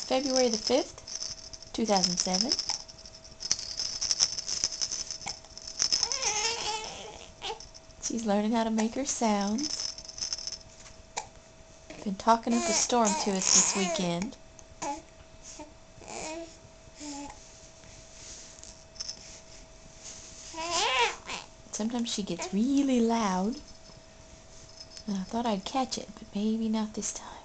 February the 5th, 2007. She's learning how to make her sounds. Been talking up a storm to us this weekend. Sometimes she gets really loud. And I thought I'd catch it, but maybe not this time.